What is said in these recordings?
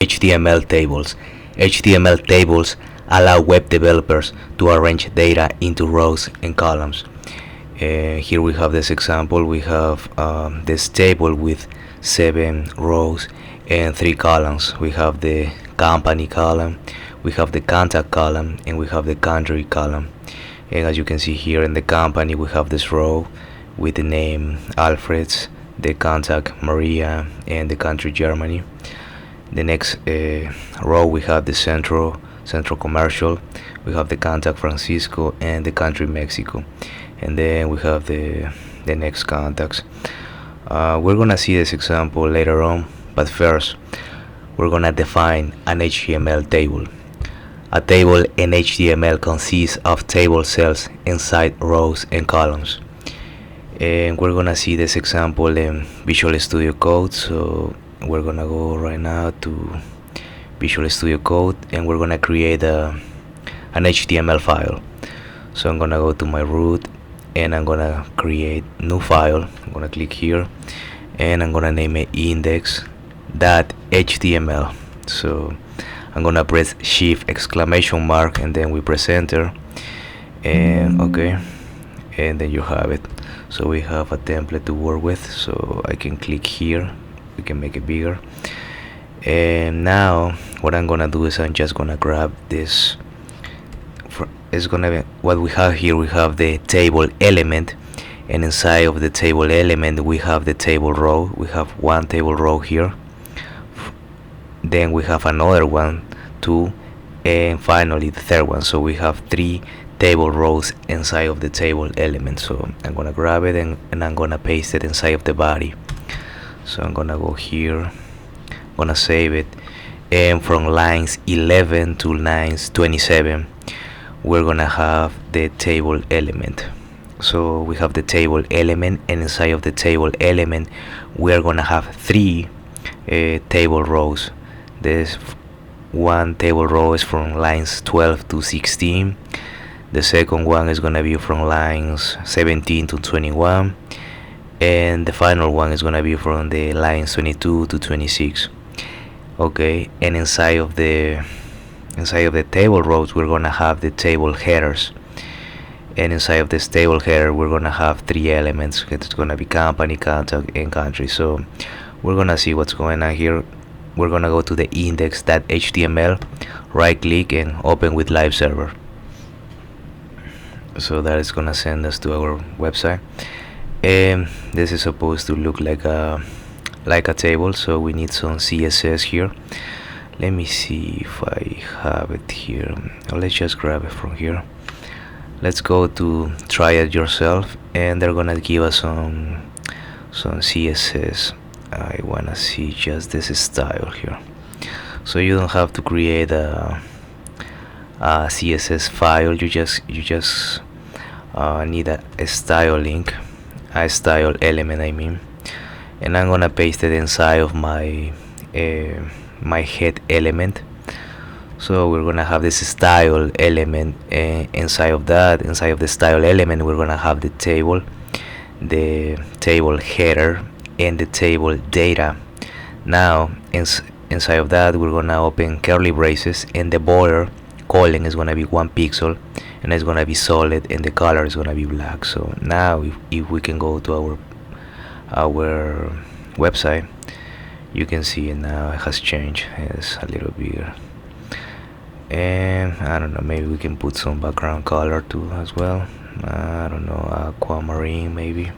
HTML tables. HTML tables allow web developers to arrange data into rows and columns. Here we have this example. We have this table with 7 rows and 3 columns. We have the company column, we have the contact column, and we have the country column. And as you can see here in the company, we have this row with the name Alfred's, the contact Maria, and the country Germany. The next row we have the central commercial, we have the contact Francisco and the country Mexico, and then we have the next contacts. We're gonna see this example later on, but first we're gonna define an HTML table. A table in HTML consists of table cells inside rows and columns. And we're gonna see this example in Visual Studio Code, so we're gonna go right now to Visual Studio Code and we're gonna create an HTML file. So I'm gonna go to my root and I'm gonna create new file. I'm gonna click here and I'm gonna name it index.html. So I'm gonna press shift exclamation mark and then we press enter, and okay, and then you have it. So we have a template to work with, so I can click here, we can make it bigger. And now what I'm gonna do is I'm just gonna grab this. It's gonna be what we have here. We have the table element, and inside of the table element we have the table row. We have one table row here, then we have another one, two, and finally the third one. So we have 3 table rows inside of the table element. So I'm gonna grab it and I'm gonna paste it inside of the body. So I'm gonna go here, I'm gonna save it, and from lines 11 to lines 27 we're gonna have the table element. So we have the table element, and inside of the table element we're gonna have 3 table rows. This one table row is from lines 12 to 16. The second one is gonna be from lines 17 to 21, and the final one is gonna be from the lines 22 to 26. Okay, and inside of the table rows we're gonna have the table headers, and inside of this table header we're gonna have 3 elements. It's gonna be company, contact, and country. So we're gonna see what's going on here. We're gonna go to the index.html, right click and open with live server. So that is gonna send us to our website, and this is supposed to look like a table. So we need some CSS here. Let me see if I have it here. Let's just grab it from here. Let's go to try it yourself, and they're gonna give us some CSS. I wanna see just this style here. So you don't have to create a CSS file. You just need a style link, a style element I mean, and I'm gonna paste it inside of my my head element. So we're gonna have this style element, and inside of the style element we're gonna have the table header and the table data. Now inside of that we're gonna open curly braces, and the border colon is gonna be 1 pixel, and it's gonna be solid, and the color is gonna be black. So now if we can go to our website, you can see it now. It has changed. It's a little bigger, and I don't know, maybe we can put some background color too as well. I don't know, aquamarine maybe.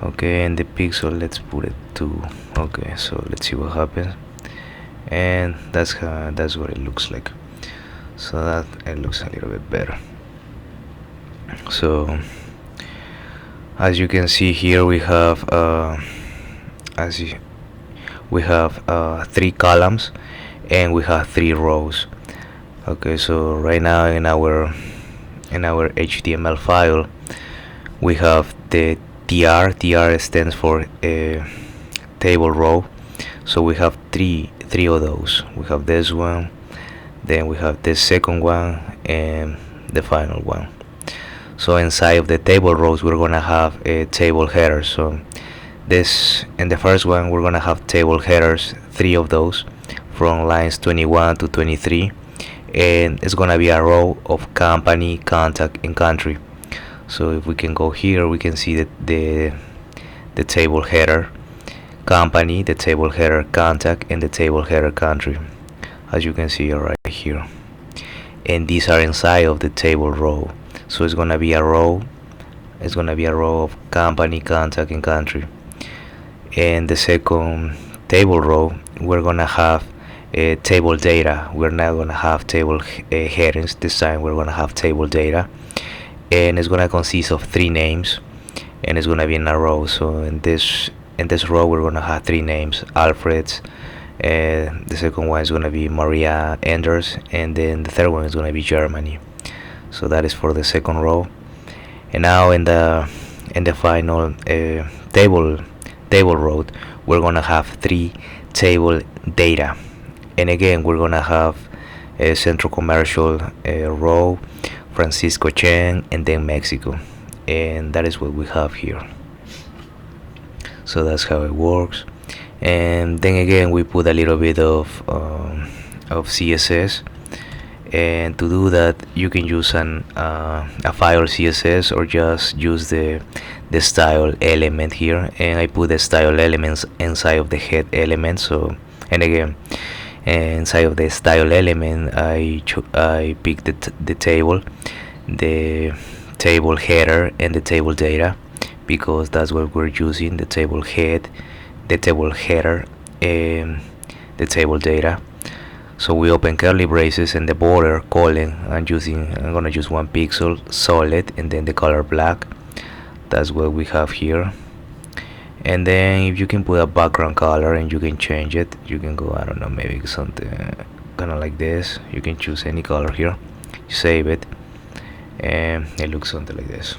Okay, and the pixel, let's put it to, okay, so let's see what happens. And that's what it looks like. So that it looks a little bit better. So as you can see here we have 3 columns and we have 3 rows. Okay, so right now in our HTML file we have the TR stands for table row. So we have three of those. We have this one, then we have the second one, and the final one. So inside of the table rows we're gonna have a table header. So this in the first one we're gonna have table headers, 3 of those, from lines 21 to 23, and it's gonna be a row of company, contact, and country. So if we can go here, we can see that the table header company, the table header contact, and the table header country, as you can see right here. And these are inside of the table row. So it's gonna be a row. It's gonna be a row of company, contact, and country. And the second table row, we're gonna have table data. We're not gonna have table headings this time. We're gonna have table data, and it's gonna consist of 3 names, and it's gonna be in a row. So in this row, we're gonna have 3 names: Alfred's. The second one is gonna be Maria Enders, and then the third one is gonna be Germany. So that is for the second row. And now in the final table row, we're gonna have 3 table data, and again we're gonna have a central commercial row, Francisco Chen, and then Mexico, and that is what we have here. So that's how it works. And then again we put a little bit of CSS, and to do that you can use a file CSS or just use the style element here, and I put the style elements inside of the head element. So, and again inside of the style element I picked the table header and the table data, because that's what we're using: the table head, the table header, and the table data. So we open curly braces and the border colon. I'm gonna use 1 pixel solid, and then the color black. That's what we have here. And then if you can put a background color and you can change it, you can go, I don't know, maybe something kind of like this. You can choose any color here, save it, and it looks something like this.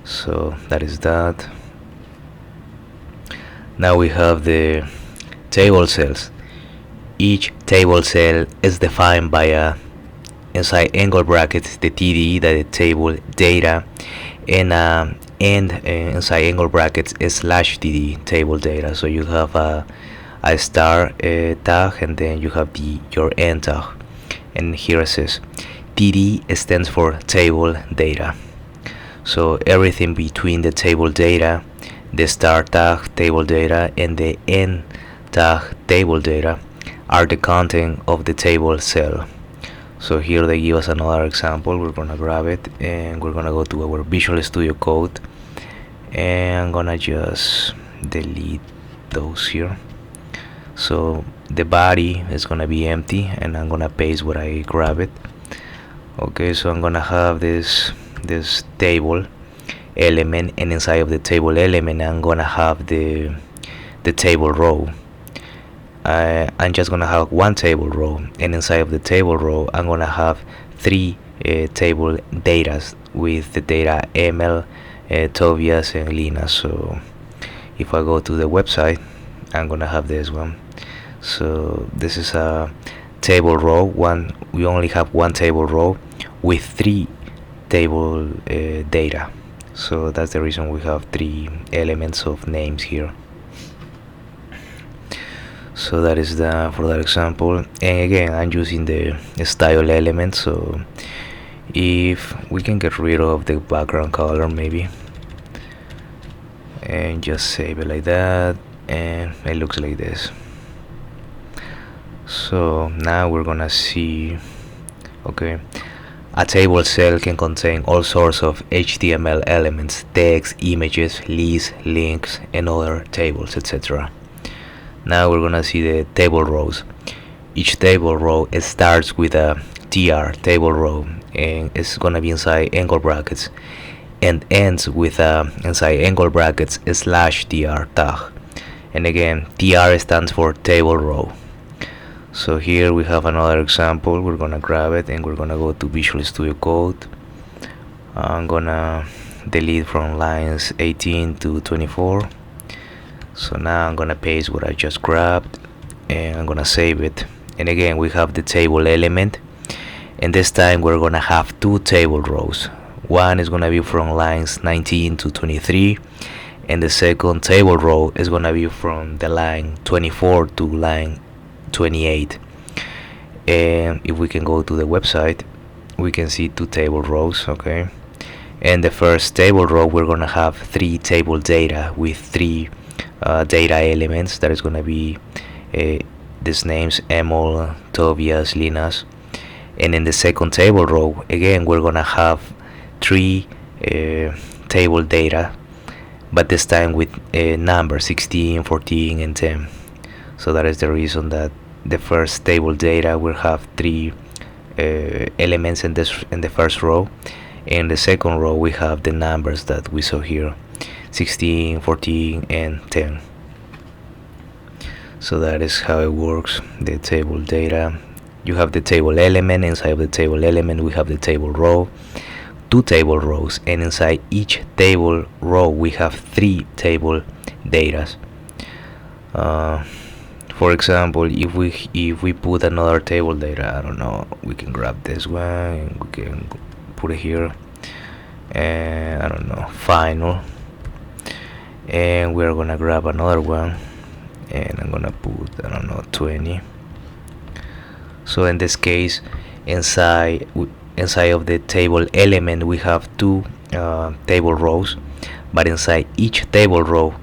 So that is that. Now we have the table cells. Each table cell is defined by a inside angle brackets the TD, that the table data, and inside angle brackets is /TD table data. So you have a star tag, and then you have your end tag, and here it says TD stands for table data. So everything between the table data, the star tag table data, and the end tag table data are the content of the table cell. So here they give us another example. We're gonna grab it and we're gonna go to our Visual Studio Code, and I'm gonna just delete those here. So the body is gonna be empty, and I'm gonna paste where I grab it. Okay, so I'm gonna have this table element, and inside of the table element I'm gonna have the table row. I'm just gonna have 1 table row, and inside of the table row I'm gonna have 3 table datas with the data Emil, Tobias, and Lina. So if I go to the website, I'm gonna have this one. So this is a table row. We only have 1 table row with 3 table data. So that's the reason we have 3 elements of names here. So that is for that example. And again I'm using the style element. So if we can get rid of the background color maybe, and just save it like that, and it looks like this. So now we're gonna see, okay, a table cell can contain all sorts of HTML elements, text, images, lists, links, and other tables, etc. Now we're gonna see the table rows. Each table row starts with a TR table row, and it's gonna be inside angle brackets, and ends with a inside angle brackets /TR tag. And again, TR stands for table row. So here we have another example. We're gonna grab it and we're gonna go to Visual Studio Code. I'm gonna delete from lines 18 to 24. So now I'm gonna paste what I just grabbed, and I'm gonna save it. And again we have the table element, and this time we're gonna have 2 table rows. One is gonna be from lines 19 to 23, and the second table row is gonna be from the line 24 to line 28. And if we can go to the website, we can see two table rows. Okay, and the first table row, we're gonna have three table data with three data elements. That is gonna be these names: Emil, Tobias, Linus. And in the second table row, again, we're gonna have three table data, but this time with numbers 16, 14, and 10. So that is the reason that the first table data will have three elements in the first row. In the second row, we have the numbers that we saw here: 16, 14, and 10. So that is how it works, the table data. You have the table element. Inside of the table element, we have the table row, two table rows, and inside each table row we have three table data. For example, if we put another table data, I don't know, we can grab this one and we can put it here, and I don't know, final, and we're gonna grab another one, and I'm gonna put, I don't know, 20. So in this case, inside of the table element, we have two table rows, but inside each table row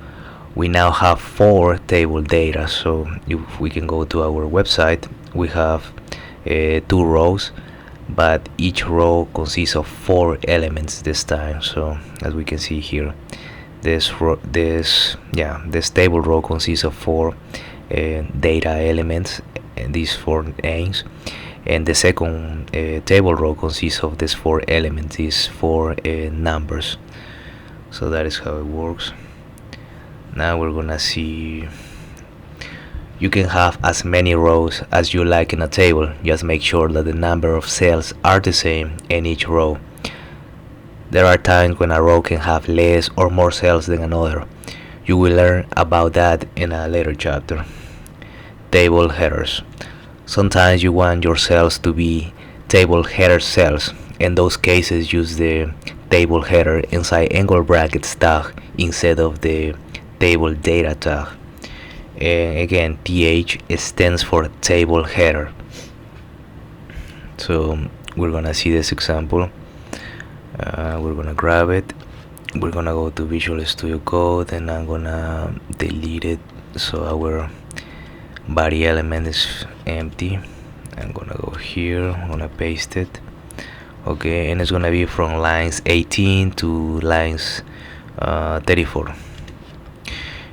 we now have four table data. So if we can go to our website, we have two rows, but each row consists of four elements this time. So as we can see here, this table row consists of four data elements, and these four names, and the second table row consists of these four elements, these four numbers. So that is how it works. Now we're gonna see, you can have as many rows as you like in a table. Just make sure that the number of cells are the same in each row. There are times when a row can have less or more cells than another. You will learn about that in a later chapter. Table headers. Sometimes you want your cells to be table header cells. In those cases, use the table header inside angle brackets tag instead of the table data tag. And again, TH stands for table header. So we're gonna see this example. We're gonna grab it. We're gonna go to Visual Studio Code, and I'm gonna delete it so our body element is empty. I'm gonna go here, I'm gonna paste it. Okay, and it's gonna be from lines 18 to lines 34.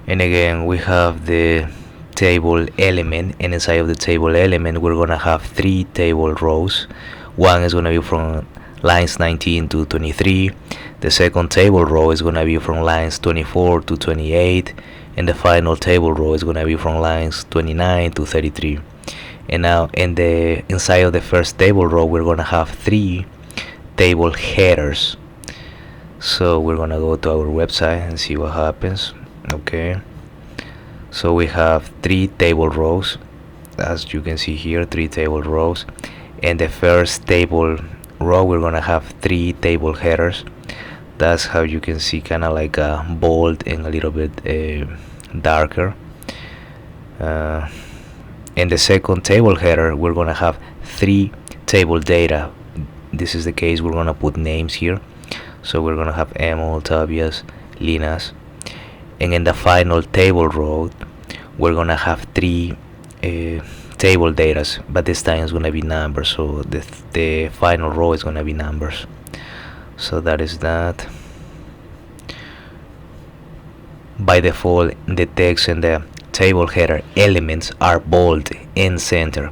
And again, we have the table element, and inside of the table element we're gonna have three table rows. One is gonna be from lines 19 to 23. The second table row is gonna be from lines 24 to 28, and the final table row is gonna be from lines 29 to 33. And now inside of the first table row we're gonna have three table headers. So we're gonna go to our website and see what happens. Okay, so we have three table rows, as you can see here, three table rows. And the first table row we're gonna have three table headers. That's how you can see, kind of like a bold and a little bit darker. In the second table header we're gonna have three table data. This is the case, we're gonna put names here. So we're gonna have Emil, Tobias, Linus. And in the final table row we're gonna have three table data, but this time it's gonna be numbers. So the final row is gonna be numbers. So that is that. By default, the text and the table header elements are bold in center,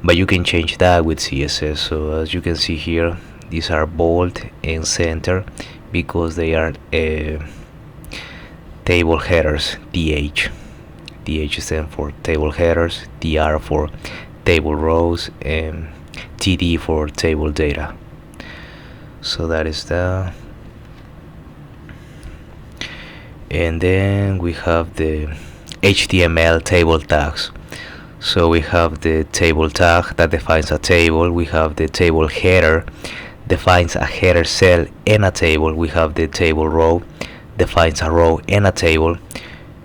but you can change that with CSS. So as you can see here, these are bold in center because they are table headers. TH stands for table headers, TR for table rows, and TD for table data. So that is that. And then we have the HTML table tags. So we have the table tag that defines a table. We have the table header, defines a header cell in a table. We have the table row, defines a row in a table.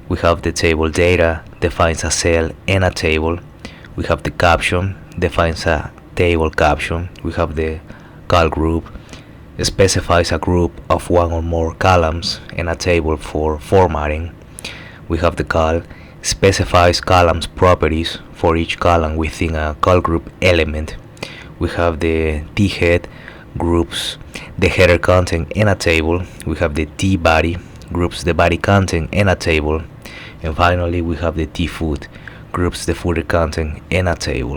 We have the table data, defines a cell in a table. We have the caption, defines a table caption. We have the call group, specifies a group of one or more columns and a table for formatting. We have the call, specifies columns properties for each column within a call group element. We have the t-head, groups the header content in a table. We have the t-body, groups the body content in a table. And finally we have the t-foot, groups the footer content in a table.